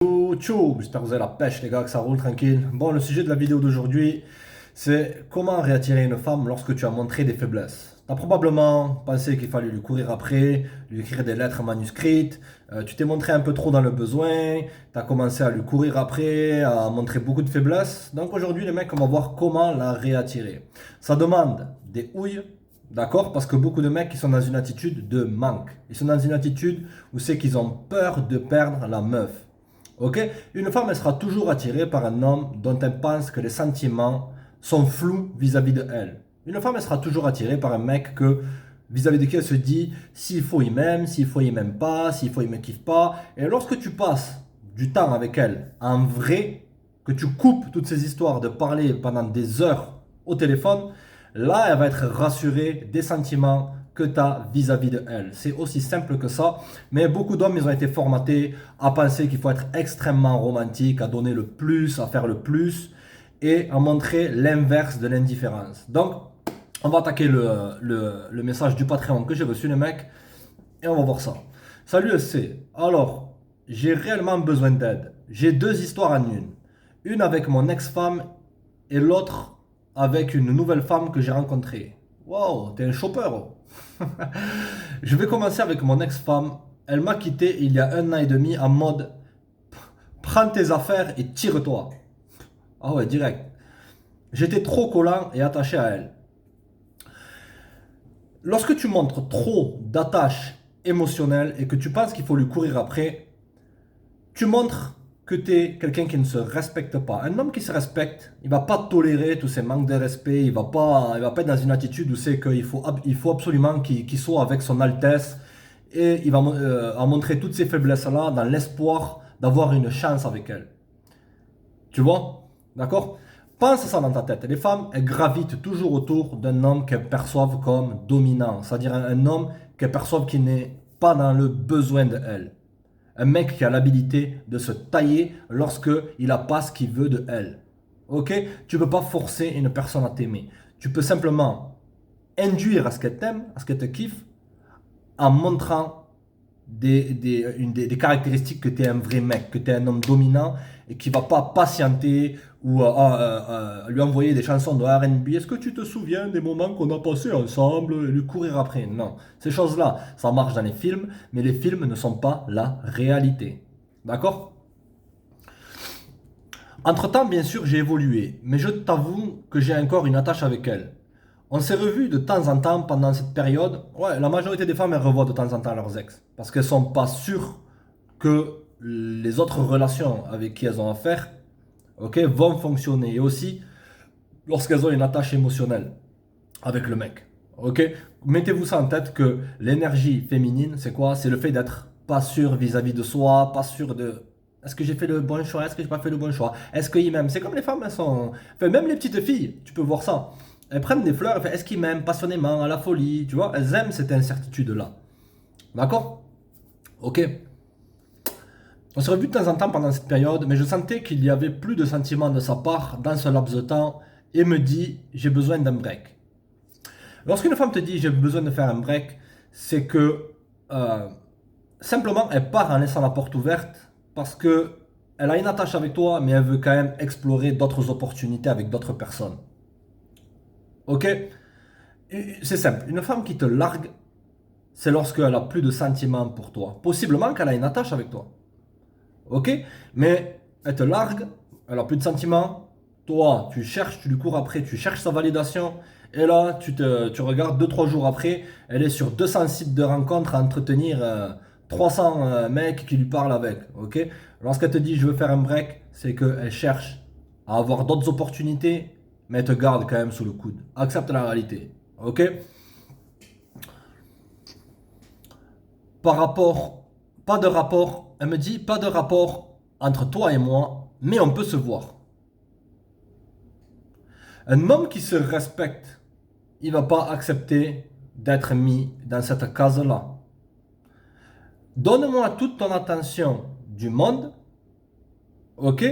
Tchou, j'espère que vous avez la pêche les gars, que ça roule tranquille. Bon, le sujet de la vidéo d'aujourd'hui, c'est comment réattirer une femme lorsque tu as montré des faiblesses. T'as probablement pensé qu'il fallait lui courir après, lui écrire des lettres manuscrites, tu t'es montré un peu trop dans le besoin, t'as commencé à lui courir après, à montrer beaucoup de faiblesses. Donc aujourd'hui les mecs, on va voir comment la réattirer. Ça demande des houilles, d'accord? Parce que beaucoup de mecs, ils sont dans une attitude de manque. Ils sont dans une attitude où c'est qu'ils ont peur de perdre la meuf. Ok? Une femme, elle sera toujours attirée par un homme dont elle pense que les sentiments sont flous vis-à-vis de elle. Une femme, elle sera toujours attirée par un mec que vis-à-vis de qui elle se dit s'il faut il m'aime, s'il faut il m'aime pas, s'il faut il me kiffe pas. Et lorsque tu passes du temps avec elle en vrai, que tu coupes toutes ces histoires de parler pendant des heures au téléphone, là elle va être rassurée des sentiments que tu as vis-à-vis de elle. C'est aussi simple que ça, mais beaucoup d'hommes ils ont été formatés à penser qu'il faut être extrêmement romantique, à donner le plus, à faire le plus et à montrer l'inverse de l'indifférence. Donc on va attaquer le message du Patreon que j'ai reçu les mecs et on va voir ça. Salut SC, alors j'ai réellement besoin d'aide. J'ai deux histoires en une. Une avec mon ex-femme et l'autre avec une nouvelle femme que j'ai rencontrée. Wow, t'es un chopper. Oh. Je vais commencer avec mon ex-femme. Elle m'a quitté il y a 1 an et demi en mode prends tes affaires et tire-toi. Ah ouais, direct. J'étais trop collant et attaché à elle. Lorsque tu montres trop d'attache émotionnelle et que tu penses qu'il faut lui courir après, tu montres que tu es quelqu'un qui ne se respecte pas. Un homme qui se respecte, il va pas tolérer tous ces manques de respect, il va pas être dans une attitude où c'est qu'il faut absolument qu'il soit avec son Altesse et il va en montrer toutes ces faiblesses-là dans l'espoir d'avoir une chance avec elle. Tu vois? D'accord? Pense ça dans ta tête. Les femmes, elles gravitent toujours autour d'un homme qu'elles perçoivent comme dominant, c'est-à-dire un homme qu'elles perçoivent qui n'est pas dans le besoin de elle. Un mec qui a l'habilité de se tailler lorsque il n'a pas ce qu'il veut de elle. Ok? Tu ne peux pas forcer une personne à t'aimer. Tu peux simplement induire à ce qu'elle t'aime, à ce qu'elle te kiffe, en montrant des caractéristiques que tu es un vrai mec, que tu es un homme dominant et qui va pas patienter ou lui envoyer des chansons de R&B. Est-ce que tu te souviens des moments qu'on a passés ensemble et lui courir après? Non, ces choses-là, ça marche dans les films, mais les films ne sont pas la réalité. D'accord? Entre-temps, bien sûr, j'ai évolué, mais je t'avoue que j'ai encore une attache avec elle. On s'est revus de temps en temps pendant cette période. Ouais, la majorité des femmes, elles revoient de temps en temps leurs ex. Parce qu'elles sont pas sûres que les autres relations avec qui elles ont affaire, ok, vont fonctionner. Et aussi, lorsqu'elles ont une attache émotionnelle avec le mec. Ok? Mettez-vous ça en tête que l'énergie féminine, c'est quoi? C'est le fait d'être pas sûr vis-à-vis de soi, pas sûr de est-ce que j'ai fait le bon choix, est-ce que j'ai pas fait le bon choix, est-ce qu'ils m'aiment? C'est comme les femmes, elles sont. Enfin, même les petites filles, tu peux voir ça. Elles prennent des fleurs, elles font, est-ce qu'ils m'aiment passionnément, à la folie, tu vois? Elles aiment cette incertitude-là. D'accord? Ok. On s'est revu de temps en temps pendant cette période, mais je sentais qu'il y avait plus de sentiments de sa part dans ce laps de temps et me dit j'ai besoin d'un break. Lorsqu'une femme te dit j'ai besoin de faire un break, c'est que euh, simplement elle part en laissant la porte ouverte parce que elle a une attache avec toi, mais elle veut quand même explorer d'autres opportunités avec d'autres personnes. Ok? C'est simple. Une femme qui te largue, c'est lorsqu'elle a plus de sentiments pour toi. Possiblement qu'elle a une attache avec toi. Ok? Mais elle te largue, elle a plus de sentiments. Toi, tu cherches, tu lui cours après, tu cherches sa validation. Et là, tu regardes 2 3 jours après, elle est sur 200 sites de rencontres à entretenir 300 mecs qui lui parlent avec. Ok? Lorsqu'elle te dit je veux faire un break, c'est qu'elle cherche à avoir d'autres opportunités, mais elle te garde quand même sous le coude. Accepte la réalité. Ok? Par rapport, pas de rapport, elle me dit pas de rapport entre toi et moi, mais on peut se voir. Un homme qui se respecte, il va pas accepter d'être mis dans cette case-là. Donne-moi toute ton attention du monde, ok?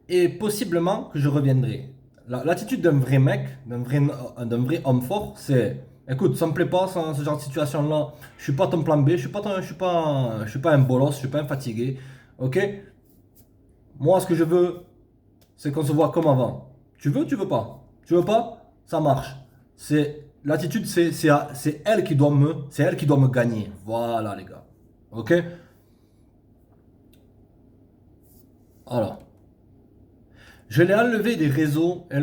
Et possiblement que je reviendrai. L'attitude d'un vrai mec, d'un vrai homme fort, c'est écoute, ça me plaît pas ce genre de situation-là. Je suis pas ton plan B, je suis pas un bolos, je suis pas un fatigué, ok? Moi, ce que je veux, c'est qu'on se voit comme avant. Tu veux, tu veux pas. Tu veux pas, ça marche. C'est l'attitude, c'est elle qui doit c'est elle qui doit me gagner. Voilà, les gars. Ok? Alors, je l'ai enlevé des réseaux et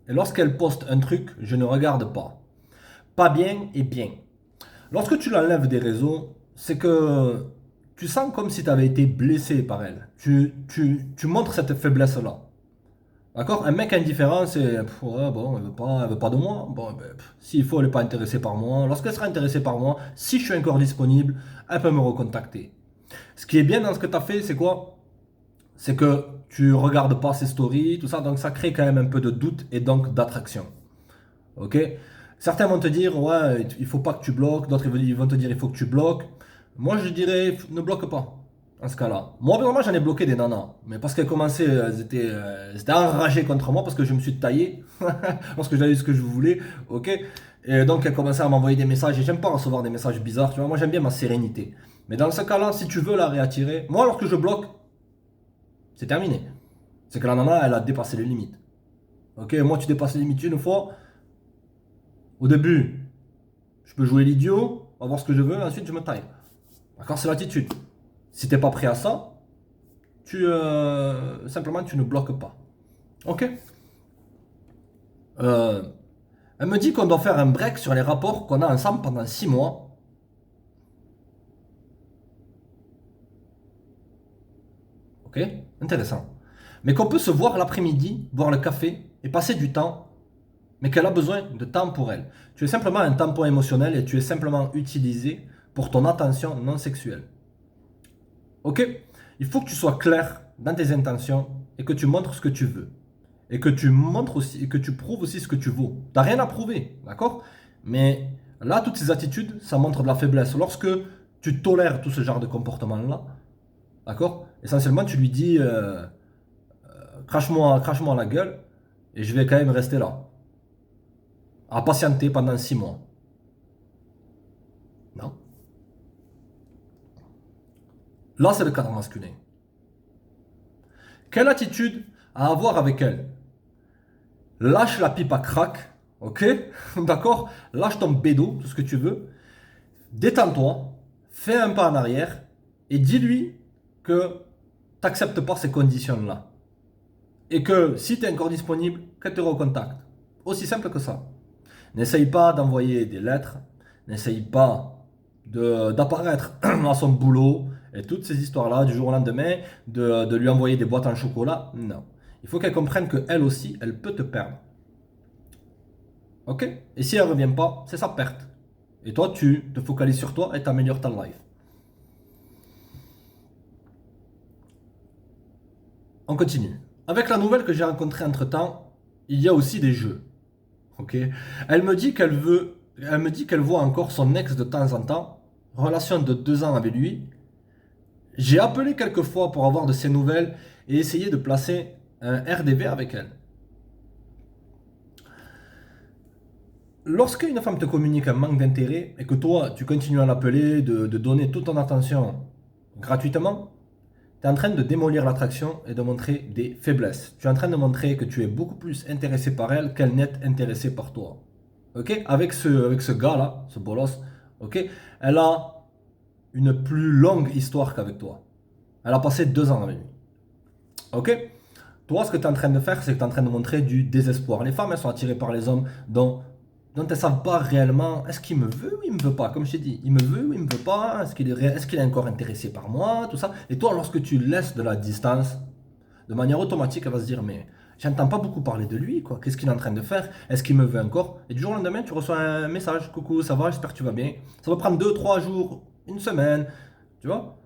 lorsqu'elle poste un truc, je ne regarde pas. Pas bien et bien. Lorsque tu l'enlèves des réseaux, c'est que tu sens comme si tu avais été blessé par elle. Tu montres cette faiblesse-là. D'accord? Un mec indifférent, c'est ouais, bon, elle veut pas de moi. Bon, ben, s'il faut, elle n'est pas intéressée par moi. Lorsqu'elle sera intéressée par moi, si je suis encore disponible, elle peut me recontacter. Ce qui est bien dans ce que tu as fait, c'est quoi? C'est que tu regardes pas ses stories, tout ça, donc ça crée quand même un peu de doute et donc d'attraction. Ok? Certains vont te dire, ouais, il faut pas que tu bloques, d'autres ils vont te dire, il faut que tu bloques. Moi, je dirais, ne bloque pas, dans ce cas-là. Moi, vraiment, j'en ai bloqué des nanas, mais parce qu'elles commençaient, elles étaient enragées contre moi, parce que je me suis taillé, parce que j'avais eu ce que je voulais, ok? Et donc, elles commençaient à m'envoyer des messages, et j'aime pas recevoir des messages bizarres, tu vois, moi, j'aime bien ma sérénité. Mais dans ce cas-là, si tu veux la réattirer, moi, lorsque je bloque, c'est terminé. C'est que la nana, elle a dépassé les limites. Ok, moi, tu dépasses les limites une fois, au début, je peux jouer l'idiot, on va voir ce que je veux, ensuite je me taille. D'accord, c'est l'attitude. Si t'es pas prêt à ça, simplement tu ne bloques pas. Ok. Euh, Elle me dit qu'on doit faire un break sur les rapports qu'on a ensemble pendant 6 mois. Ok, intéressant. Mais qu'on peut se voir l'après-midi, boire le café et passer du temps, mais qu'elle a besoin de temps pour elle. Tu es simplement un tampon émotionnel et tu es simplement utilisé pour ton attention non sexuelle. Ok? Il faut que tu sois clair dans tes intentions et que tu montres ce que tu veux. Et que tu montres aussi, et que tu prouves aussi ce que tu vaux. T'as rien à prouver, d'accord? Mais là, toutes ces attitudes, ça montre de la faiblesse. Lorsque tu tolères tout ce genre de comportement-là, d'accord? Essentiellement, tu lui dis, crache-moi la gueule, et je vais quand même rester là, à patienter pendant 6 mois. Non? Là, c'est le cadre masculin. Quelle attitude à avoir avec elle? Lâche la pipe à crack, ok? D'accord? Lâche ton bédo, tout ce que tu veux. Détends-toi, fais un pas en arrière et dis-lui que tu n'acceptes pas ces conditions-là. Et que si tu es encore disponible, qu'elle te recontacte. Aussi simple que ça. N'essaye pas d'envoyer des lettres, n'essaye pas d'apparaître à son boulot et toutes ces histoires-là du jour au lendemain, de lui envoyer des boîtes en chocolat. Non. Il faut qu'elle comprenne qu'elle aussi, elle peut te perdre. Ok? Et si elle ne revient pas, c'est sa perte. Et toi, tu te focalises sur toi et tu améliores ta life. On continue. Avec la nouvelle que j'ai rencontrée entre-temps, il y a aussi des jeux. Ok? Elle me dit qu'elle voit encore son ex de temps en temps, relation de 2 ans avec lui. J'ai appelé quelques fois pour avoir de ses nouvelles et essayer de placer un RDV avec elle. Lorsque une femme te communique un manque d'intérêt et que toi, tu continues à l'appeler, de donner toute ton attention gratuitement, tu es en train de démolir l'attraction et de montrer des faiblesses. Tu es en train de montrer que tu es beaucoup plus intéressé par elle qu'elle n'est intéressée par toi. Ok? Avec ce gars-là, ce bolos, ok? Elle a une plus longue histoire qu'avec toi. Elle a passé 2 ans avec lui. Ok? Toi, ce que tu es en train de faire, c'est que tu es en train de montrer du désespoir. Les femmes, elles sont attirées par les hommes dont elles ne savent pas réellement est-ce qu'il me veut ou il me veut pas. Comme je t'ai dit, il me veut ou il me veut pas. Est-ce qu'il est encore intéressé par moi, tout ça. Et toi, lorsque tu laisses de la distance, de manière automatique, elle va se dire mais j'entends pas beaucoup parler de lui, quoi. Qu'est-ce qu'il est en train de faire? Est-ce qu'il me veut encore? Et du jour au lendemain, tu reçois un message, coucou, ça va, j'espère que tu vas bien. Ça va prendre 2, 3 jours, une semaine, tu vois?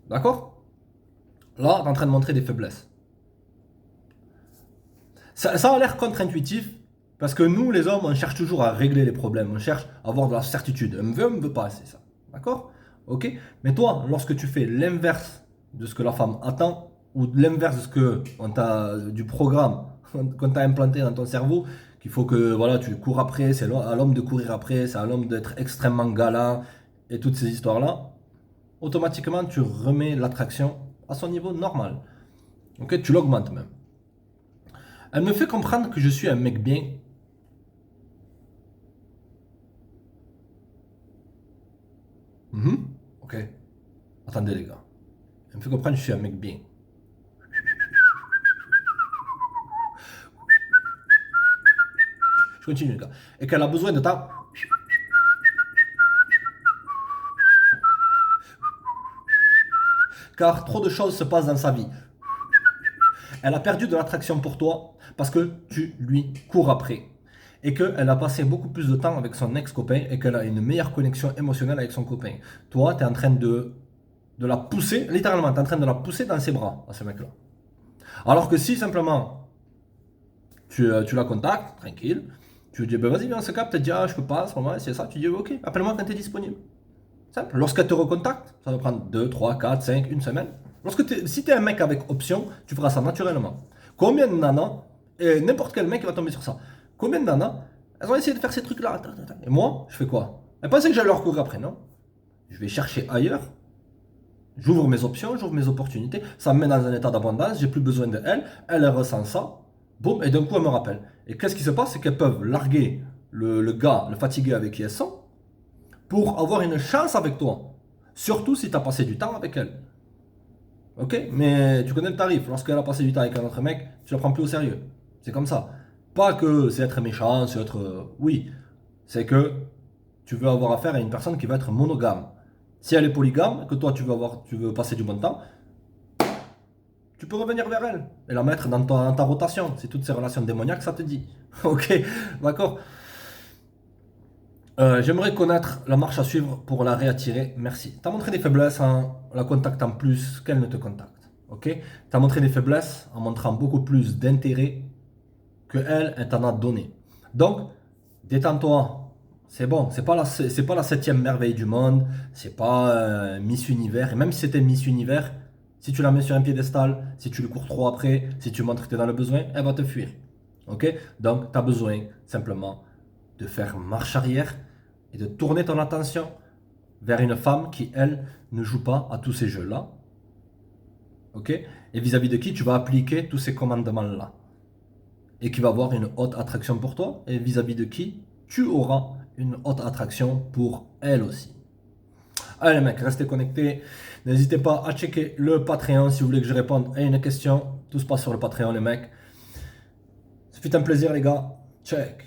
D'accord? Là, tu es en train de montrer des faiblesses. Ça a l'air contre-intuitif, parce que nous, les hommes, on cherche toujours à régler les problèmes, on cherche à avoir de la certitude. Elle me veut pas, c'est ça. D'accord? Ok? Mais toi, lorsque tu fais l'inverse de ce que la femme attend, ou l'inverse de ce que du programme qu'on t'a implanté dans ton cerveau, qu'il faut que voilà, tu cours après, c'est à l'homme de courir après, c'est à l'homme d'être extrêmement galant, et toutes ces histoires-là, automatiquement, tu remets l'attraction à son niveau normal. Ok, tu l'augmentes même. Elle me fait comprendre que je suis un mec bien. Mhm. Ok. Attendez les gars. Elle me fait comprendre que je suis un mec bien. Je continue les gars. Et qu'elle a besoin de temps. Car trop de choses se passent dans sa vie. Elle a perdu de l'attraction pour toi parce que tu lui cours après. Et qu'elle a passé beaucoup plus de temps avec son ex-copain et qu'elle a une meilleure connexion émotionnelle avec son copain. Toi, tu es en train de la pousser, littéralement, tu es en train de la pousser dans ses bras, à ce mec-là. Alors que si simplement tu la contactes, tranquille, tu lui dis, ben vas-y, viens, on se capte, tu dis, ah, je peux pas, à ce moment c'est ça, tu dis, ok, appelle-moi quand tu es disponible. Simple. Lorsqu'elle te recontacte, ça va prendre 2, 3, 4, 5, une semaine. Si tu es un mec avec option, tu feras ça naturellement. Combien de nanas, et n'importe quel mec va tomber sur ça, combien de nanas, elles ont essayé de faire ces trucs-là. Et moi, je fais quoi? Elles pensaient que j'allais leur courir après, non? Je vais chercher ailleurs, j'ouvre mes options, j'ouvre mes opportunités, ça me met dans un état d'abondance, j'ai plus besoin de elles, elle ressent ça, boum, et d'un coup elle me rappelle. Et qu'est-ce qui se passe? C'est qu'elles peuvent larguer le gars, le fatigué avec qui elles sont, pour avoir une chance avec toi. Surtout si tu as passé du temps avec elle. Ok? Mais tu connais le tarif. Lorsqu'elle a passé du temps avec un autre mec, tu la prends plus au sérieux. C'est comme ça. Pas que c'est être méchant, c'est être. Oui. C'est que tu veux avoir affaire à une personne qui va être monogame. Si elle est polygame, que toi tu veux passer du bon temps, tu peux revenir vers elle et la mettre dans ta rotation. C'est toutes ces relations démoniaques, ça te dit. Ok? D'accord? J'aimerais connaître la marche à suivre pour la réattirer. Merci. Tu as montré des faiblesses en la contactant plus qu'elle ne te contacte. Ok? Tu as montré des faiblesses en montrant beaucoup plus d'intérêt que elle t'en a donné. Donc, détends-toi. C'est bon. C'est pas la septième merveille du monde. C'est pas Miss Univers. Et même si c'était Miss Univers, si tu la mets sur un piédestal, si tu lui cours trop après, si tu montres que tu es dans le besoin, elle va te fuir. Ok? Donc, tu as besoin simplement de faire marche arrière et de tourner ton attention vers une femme qui, elle, ne joue pas à tous ces jeux-là. Ok? Et vis-à-vis de qui tu vas appliquer tous ces commandements-là. Et qui va avoir une haute attraction pour toi. Et vis-à-vis de qui tu auras une haute attraction pour elle aussi. Allez les mecs, restez connectés. N'hésitez pas à checker le Patreon si vous voulez que je réponde à une question. Tout se passe sur le Patreon les mecs. Ça fait un plaisir les gars. Check.